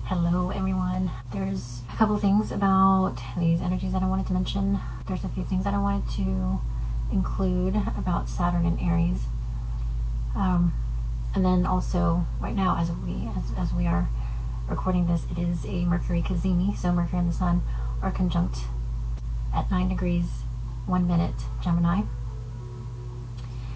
Hello everyone. There's a couple things about these energies that I wanted to mention. There's a few things that I wanted to include about Saturn and Aries. And then also right now as we are recording this, it is a Mercury Cazimi, so Mercury and the Sun are conjunct at 9 degrees 1 minute Gemini,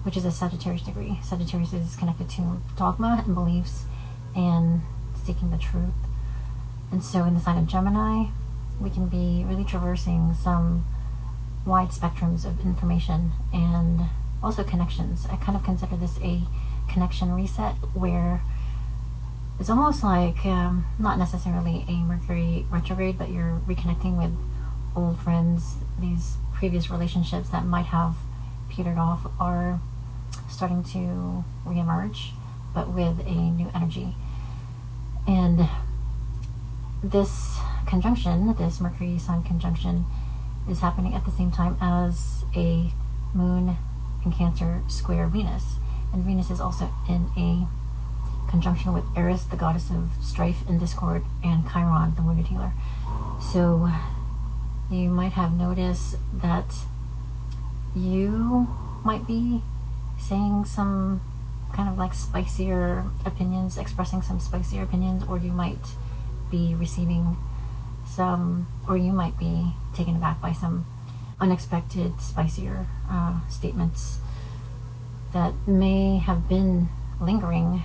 which is a Sagittarius degree. Sagittarius is connected to dogma and beliefs and seeking the truth. And so in the sign of Gemini, we can be really traversing some wide spectrums of information and also connections. I kind of consider this a connection reset, where it's almost like not necessarily a Mercury retrograde, but you're reconnecting with old friends. These previous relationships that might have petered off are starting to reemerge, but with a new energy. And this conjunction, this Mercury Sun conjunction, is happening at the same time as a Moon in Cancer square Venus. And Venus is also in a conjunction with Eris, the goddess of strife and discord, and Chiron, the wounded healer. So you might have noticed that you might be saying some kind of like spicier opinions, expressing some spicier opinions, or you might be receiving some, or you might be taken aback by some unexpected spicier statements that may have been lingering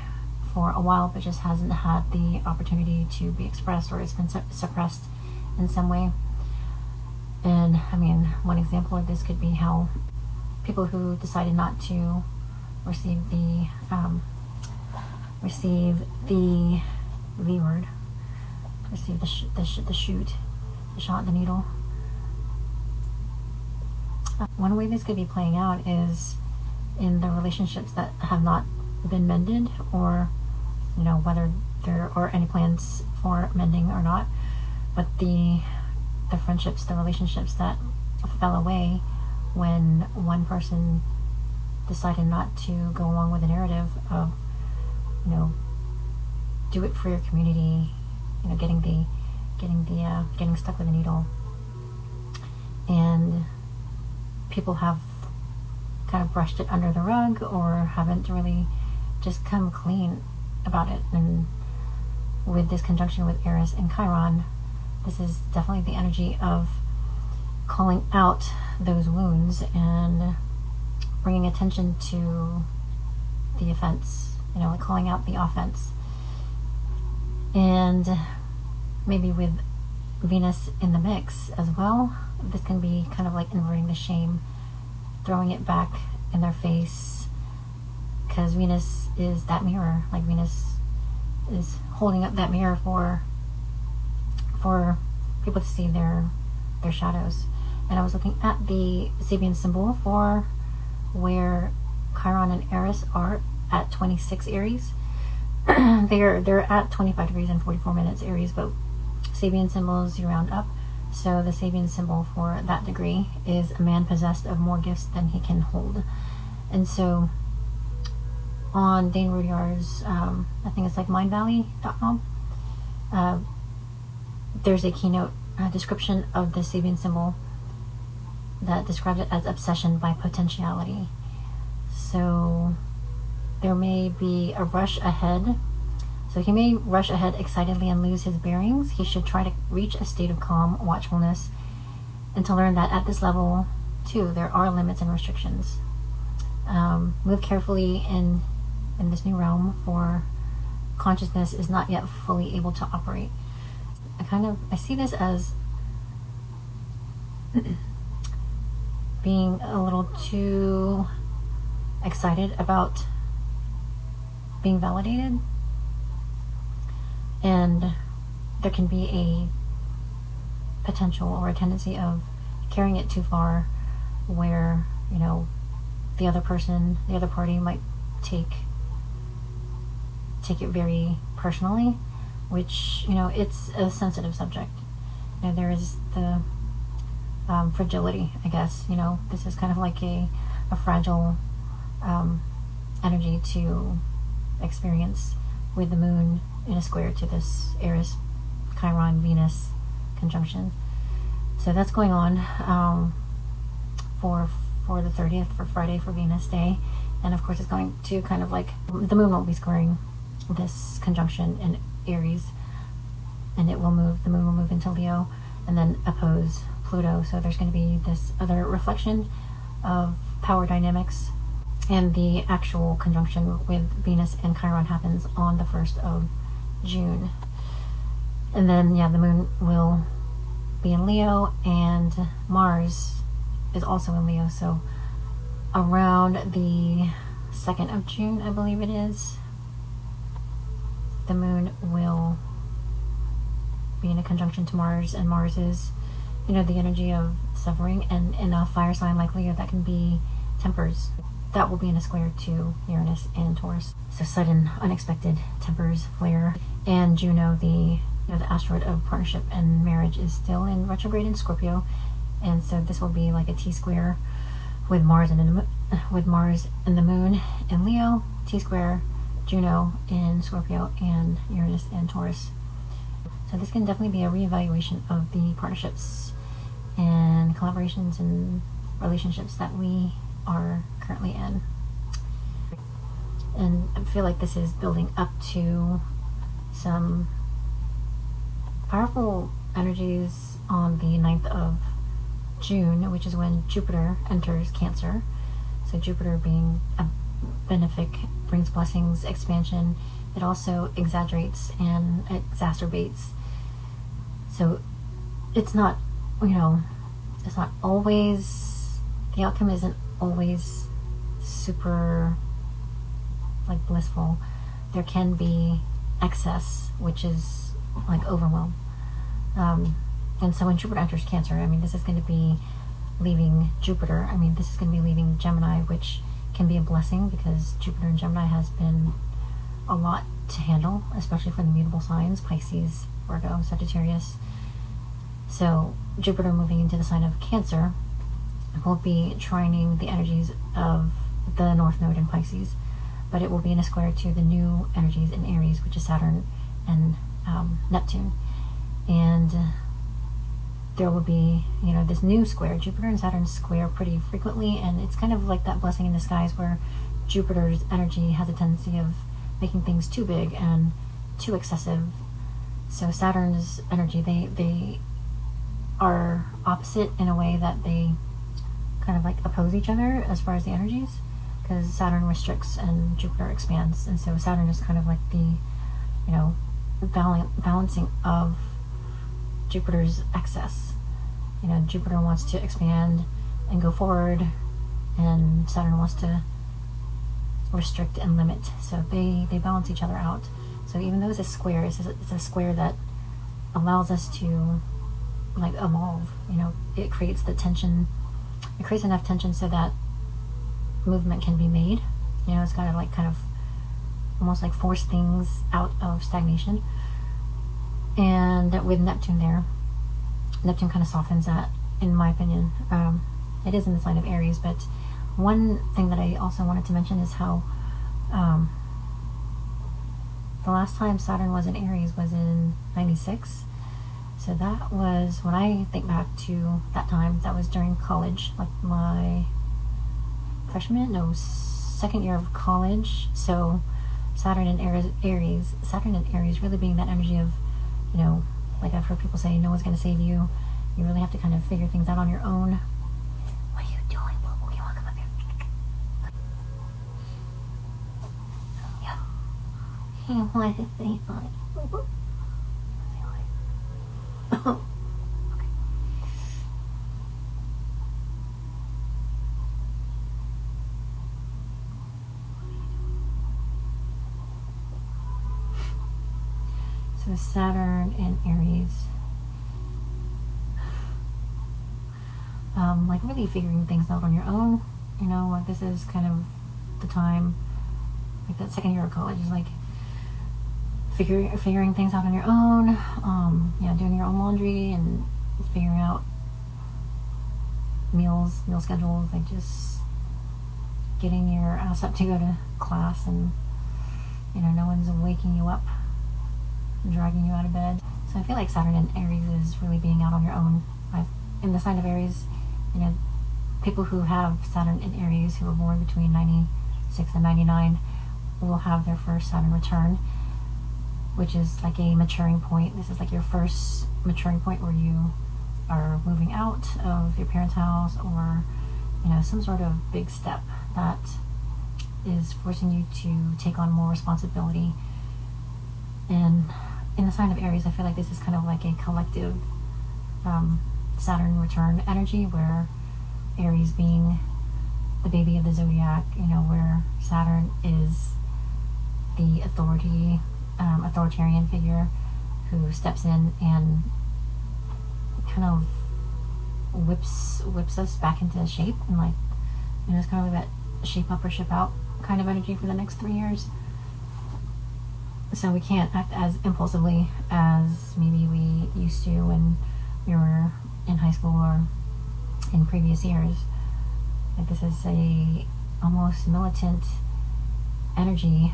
for a while but just hasn't had the opportunity to be expressed, or it's been suppressed in some way. And I mean, one example of this could be how people who decided not to receive the shot, the needle. One way this could be playing out is in the relationships that have not been mended, or you know, whether there are any plans for mending or not, but the friendships, the relationships that fell away when one person decided not to go along with the narrative of, you know, do it for your community, you know, getting stuck with a needle. And people have kind of brushed it under the rug, or haven't really just come clean about it. And with this conjunction with Eris and Chiron, this is definitely the energy of calling out those wounds and bringing attention to the offense, you know, like calling out the offense. And maybe with Venus in the mix as well, this can be kind of like inverting the shame, throwing it back in their face, because Venus is that mirror. Like Venus is holding up that mirror for people to see their shadows. And I was looking at the Sabian symbol for where Chiron and Eris are at 26 Aries. they're at 25 degrees and 44 minutes Aries, but Sabian symbols you round up. So the Sabian symbol for that degree is a man possessed of more gifts than he can hold. And so on Dane Rudyard's, I think it's like mindvalley.com, there's a keynote description of the Sabian symbol that describes it as obsession by potentiality. So there may be a rush ahead. So he may rush ahead excitedly and lose his bearings. He should try to reach a state of calm watchfulness, and to learn that at this level too there are limits and restrictions. Move carefully in this new realm, for consciousness is not yet fully able to operate. I see this as being a little too excited about being validated, and there can be a potential or a tendency of carrying it too far, where, you know, the other party might take it very personally, which, you know, it's a sensitive subject. You know, there is the fragility, I guess. You know, this is kind of like a fragile energy to experience with the moon in a square to this Eris Chiron Venus conjunction. So that's going on for the 30th, for Friday, for Venus Day. And of course it's going to kind of like, the moon will be squaring this conjunction in Eris, and the moon will move into Leo and then oppose Pluto. So there's going to be this other reflection of power dynamics, and the actual conjunction with Venus and Chiron happens on the 1st of June. And then, yeah, the moon will be in Leo, and Mars is also in Leo. So around the 2nd of June, I believe it is, the moon will be in a conjunction to Mars, and Mars is, you know, the energy of suffering, and in a fire sign like Leo, that can be tempers. That will be in a square to Uranus and Taurus. So sudden, unexpected tempers flare. And Juno, the asteroid of partnership and marriage, is still in retrograde in Scorpio, and so this will be like a T-square with Mars and the moon in Leo, T-square Juno in Scorpio, and Uranus and Taurus. So this can definitely be a reevaluation of the partnerships and collaborations and relationships that we are currently in. And I feel like this is building up to some powerful energies on the 9th of June, which is when Jupiter enters Cancer. So Jupiter, being a benefic, brings blessings, expansion. It also exaggerates and exacerbates. So it's not, it's not always, the outcome isn't always super like blissful. There can be excess, which is like overwhelm. And so when Jupiter enters Cancer, I mean, this is going to be leaving Jupiter. I mean, this is going to be leaving Gemini, which can be a blessing because Jupiter in Gemini has been a lot to handle, especially for the mutable signs, Pisces, Virgo, Sagittarius. So Jupiter moving into the sign of Cancer will be trining the energies of the North Node in Pisces, but it will be in a square to the new energies in Eris, which is Saturn and Neptune. And there will be, this new square. Jupiter and Saturn square pretty frequently, and it's kind of like that blessing in disguise where Jupiter's energy has a tendency of making things too big and too excessive. So Saturn's energy, they are opposite in a way that they kind of like oppose each other as far as the energies, because Saturn restricts and Jupiter expands. And so Saturn is kind of like the, balancing of Jupiter's excess. Jupiter wants to expand and go forward, and Saturn wants to restrict and limit. So they balance each other out. So even though it's a square, it's a square that allows us to like evolve. It creates the tension. It creates enough tension so that movement can be made. It's got to like kind of almost like force things out of stagnation. And with Neptune there, Neptune kind of softens that, in my opinion. It is in the sign of Aries, but one thing that I also wanted to mention is how the last time Saturn was in Aries was in 96. So that was, when I think back to that time, that was during college, like my second year of college. So Saturn in Aries really being that energy of, like I've heard people say, no one's going to save you. You really have to kind of figure things out on your own. What are you doing, Boo? You want to come up here? Yeah. He wanted to say hi. Okay. So Saturn and Aries, like really figuring things out on your own. Like this is kind of the time, like that second year of college is like figuring things out on your own. Doing your own laundry and figuring out meal schedules, like just getting your ass up to go to class, and no one's waking you up, dragging you out of bed. So I feel like Saturn in Aries is really being out on your own. In the sign of Aries, you know, people who have Saturn in Aries who were born between 96 and 99 will have their first Saturn return, which is like a maturing point. This is like your first maturing point where you are moving out of your parents' house, or, you know, some sort of big step that is forcing you to take on more responsibility. And in the sign of Aries, I feel like this is kind of like a collective Saturn return energy, where Aries being the baby of the zodiac, you know, where Saturn is the authoritarian figure who steps in and kind of whips us back into shape, and, like, you know, it's kind of like that shape up or ship out kind of energy for the next 3 years. So we can't act as impulsively as maybe we used to when we were in high school or in previous years. Like, this is a almost militant energy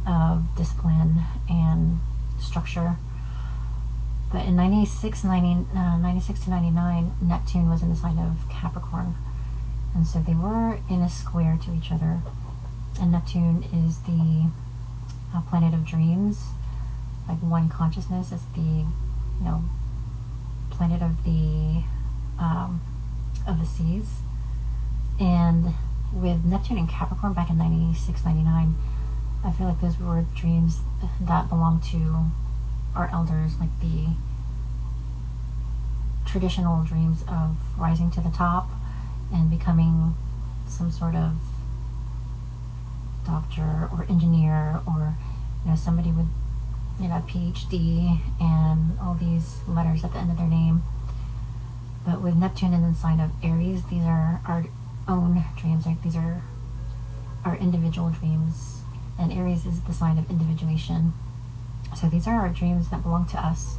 of discipline and structure. But in 96 to 99, Neptune was in the sign of Capricorn, and so they were in a square to each other. And Neptune is the planet of dreams, like one consciousness. It's the, you know, planet of the seas. And with Neptune and Capricorn back in 96, 99, I feel like those were dreams that belong to our elders, like the traditional dreams of rising to the top and becoming some sort of doctor or engineer, or, you know, somebody with, you know, a PhD and all these letters at the end of their name. But with Neptune in the sign of Aries, these are our own dreams. Like, these are our individual dreams, and Aries is the sign of individuation. So these are our dreams that belong to us.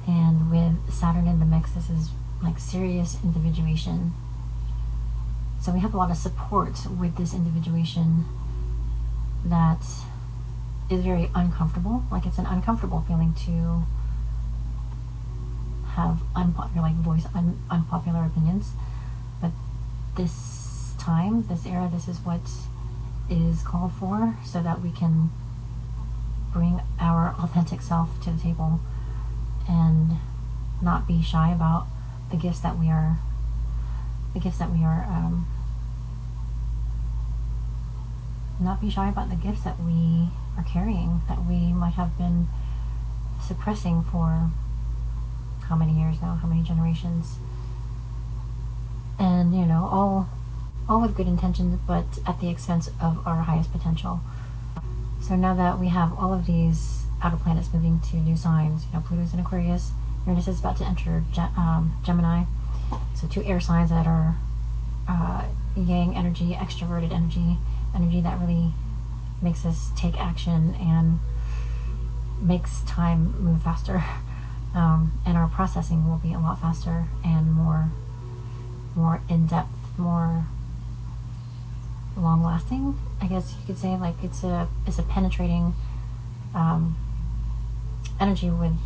And with Saturn in the mix, this is like serious individuation. So we have a lot of support with this individuation that is very uncomfortable. Like, it's an uncomfortable feeling to have voice unpopular opinions. But this time, this era, this is what is called for, so that we can bring our authentic self to the table and not be shy about the gifts that we are not be shy about the gifts that we are carrying, that we might have been suppressing for how many years now, how many generations. And, you know, all with good intentions, but at the expense of our highest potential. So now that we have all of these outer planets moving to new signs, you know, Pluto's in Aquarius, Uranus is about to enter Gemini. So two air signs that are yang energy, extroverted energy that really makes us take action and makes time move faster. And our processing will be a lot faster and more in-depth, more long-lasting, I guess you could say. Like, it's a penetrating energy with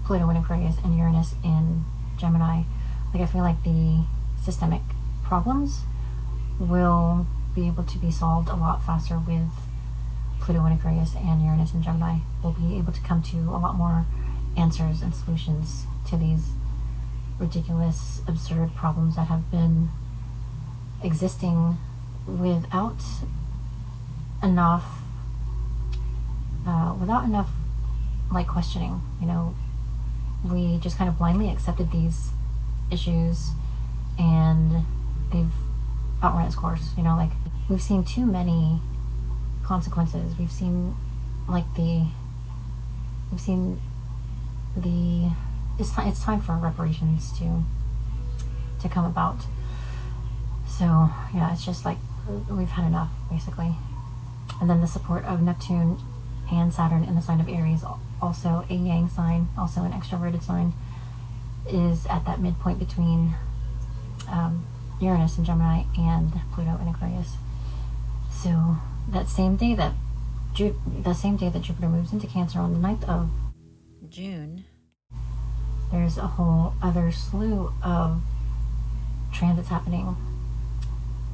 Pluto in Aquarius and Uranus in Gemini. Like, I feel like the systemic problems will be able to be solved a lot faster with Pluto in Aquarius and Uranus in Gemini. We'll be able to come to a lot more answers and solutions to these ridiculous, absurd problems that have been existing without enough like questioning. You know, we just kind of blindly accepted these issues and they've outrun its course. You know, like, we've seen too many consequences. We've seen it's time for reparations to come about. So yeah, it's just like we've had enough, basically. And then the support of Neptune and Saturn in the sign of Aries, also a yang sign, also an extroverted sign, is at that midpoint between Uranus in Gemini and Pluto in Aquarius. So the same day that Jupiter moves into Cancer on the 9th of June, there's a whole other slew of transits happening.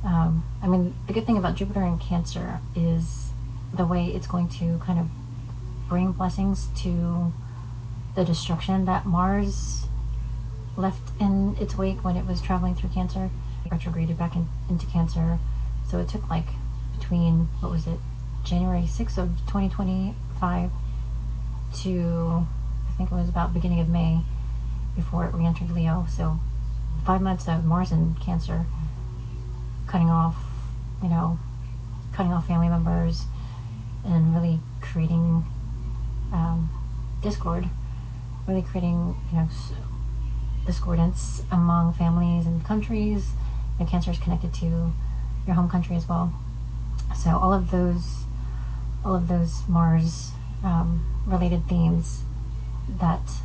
I mean, the good thing about Jupiter in Cancer is the way it's going to kind of bring blessings to the destruction that Mars left in its wake when it was traveling through Cancer. It retrograded back into Cancer. So it took like between, what was it, January 6th of 2025 to, I think it was about beginning of May before it re-entered Leo. So 5 months of Mars in Cancer, cutting off family members and really creating discord, really creating, discordance among families and countries. And Cancer is connected to your home country as well. So all of those Mars related themes that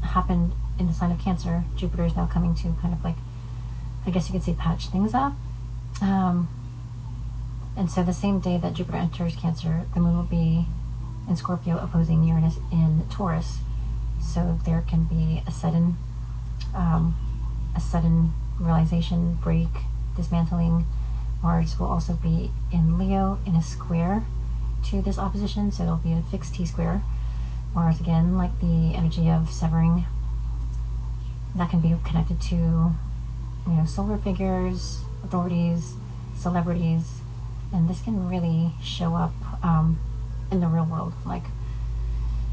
happened in the sign of Cancer, Jupiter is now coming to kind of like, I guess you could say, patch things up. And so the same day that Jupiter enters Cancer, the moon will be in Scorpio opposing Uranus in Taurus. So there can be a sudden realization, break, dismantling. Mars will also be in Leo in a square to this opposition, so it'll be a fixed T-square. Mars, again, like the energy of severing, that can be connected to, solar figures, authorities, celebrities, and this can really show up in the real world. Like,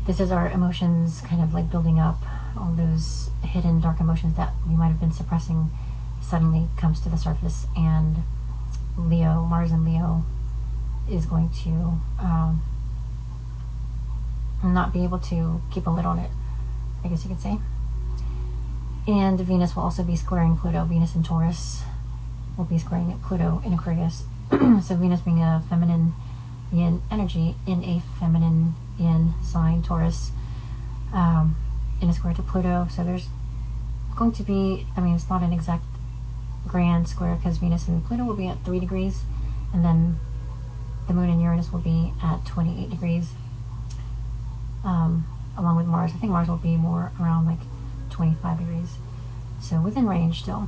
this is our emotions kind of like building up. All those hidden dark emotions that we might have been suppressing suddenly comes to the surface, and Leo, Mars in Leo, is going to not be able to keep a lid on it, I guess you could say. And Venus will also be squaring Pluto. Venus in Taurus will be squaring Pluto in Aquarius. So Venus being a feminine yin energy in a feminine yin sign, Taurus, in a square to Pluto. So there's going to be, it's not an exact grand square because Venus and Pluto will be at 3 degrees, and then the moon and Uranus will be at 28 degrees, along with Mars. I think Mars will be more around like 25 degrees, so within range still.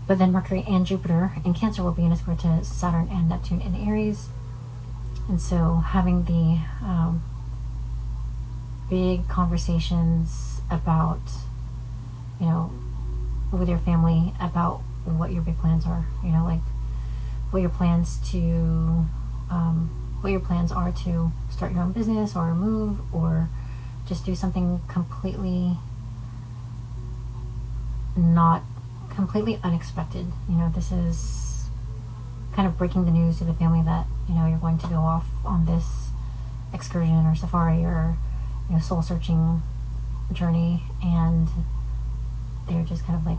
But then Mercury and Jupiter in Cancer will be in a square to Saturn and Neptune in Eris, and so having the big conversations about, with your family about what your big plans are, like what your plans are to start your own business or move or just do something completely unexpected. This is kind of breaking the news to the family that, you're going to go off on this excursion or safari or, soul searching journey, and they're just kind of like,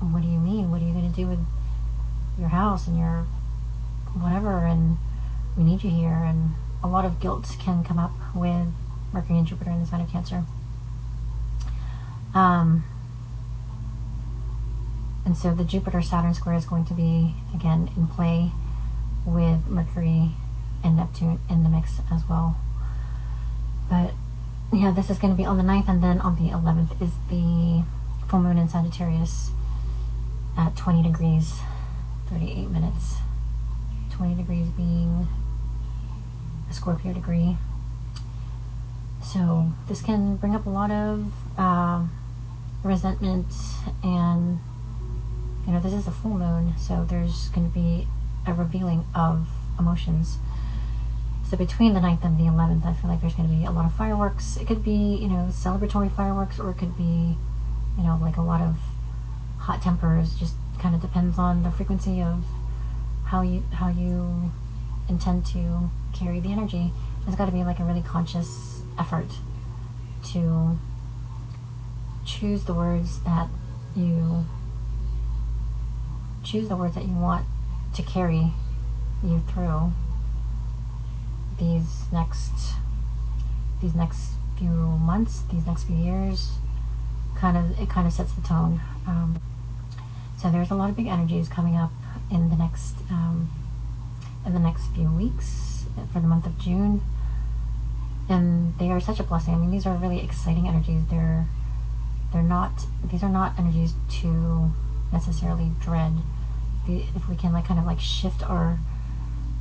what do you mean? What are you going to do with your house and your whatever? And we need you here. And a lot of guilt can come up with Mercury and Jupiter in the sign of Cancer. And so the Jupiter-Saturn square is going to be, again, in play with Mercury and Neptune in the mix as well. But yeah, this is going to be on the 9th, and then on the 11th is the full moon in Sagittarius at 20 degrees, 38 minutes. 20 degrees being a Scorpio degree. So this can bring up a lot of resentment, and this is a full moon, so there's going to be a revealing of emotions. So between the 9th and the 11th, I feel like there's going to be a lot of fireworks. It could be, celebratory fireworks, or it could be, like a lot of hot tempers. Just kind of depends on the frequency of how you intend to carry the energy. There's got to be like a really conscious effort to choose the words that you want to carry you through these next few months, these next few years. It kind of sets the tone. So there's a lot of big energies coming up in the next few weeks for the month of June. and they are such a blessing. I mean, these are really exciting energies. These are not energies to necessarily dread. If we can like kind of like shift our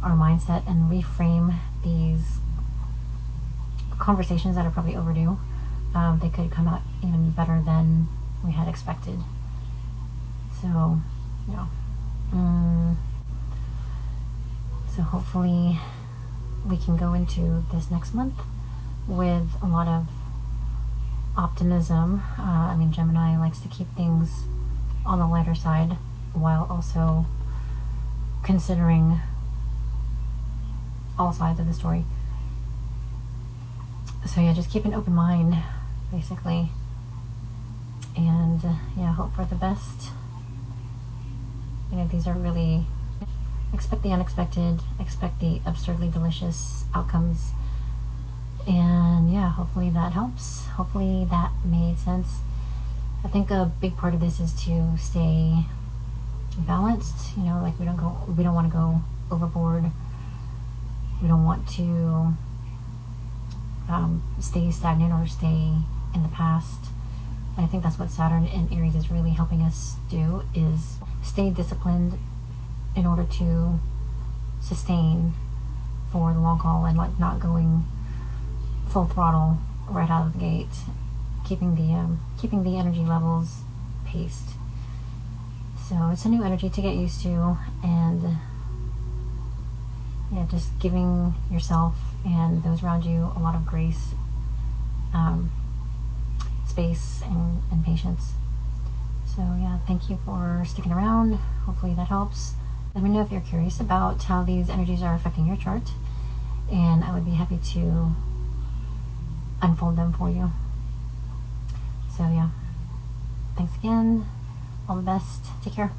mindset and reframe these conversations that are probably overdue, they could come out even better than we had expected. So, so hopefully we can go into this next month with a lot of optimism. I mean, Gemini likes to keep things on the lighter side while also considering all sides of the story. So yeah, just keep an open mind, basically, and yeah, hope for the best. You know, these are really, expect the unexpected, expect the absurdly delicious outcomes, and yeah, hopefully that helps. Hopefully that made sense. I think a big part of this is to stay balanced. You know, like we don't want to go overboard. We don't want to stay stagnant or stay in the past. And I think that's what Saturn in Aries is really helping us do, is stay disciplined in order to sustain for the long haul, and like not going full throttle right out of the gate, keeping the energy levels paced. So it's a new energy to get used to, and yeah, just giving yourself and those around you a lot of grace, space, and patience. So yeah, thank you for sticking around. Hopefully that helps. Let me know if you're curious about how these energies are affecting your chart, and I would be happy to unfold them for you. So yeah, thanks again. All the best. Take care.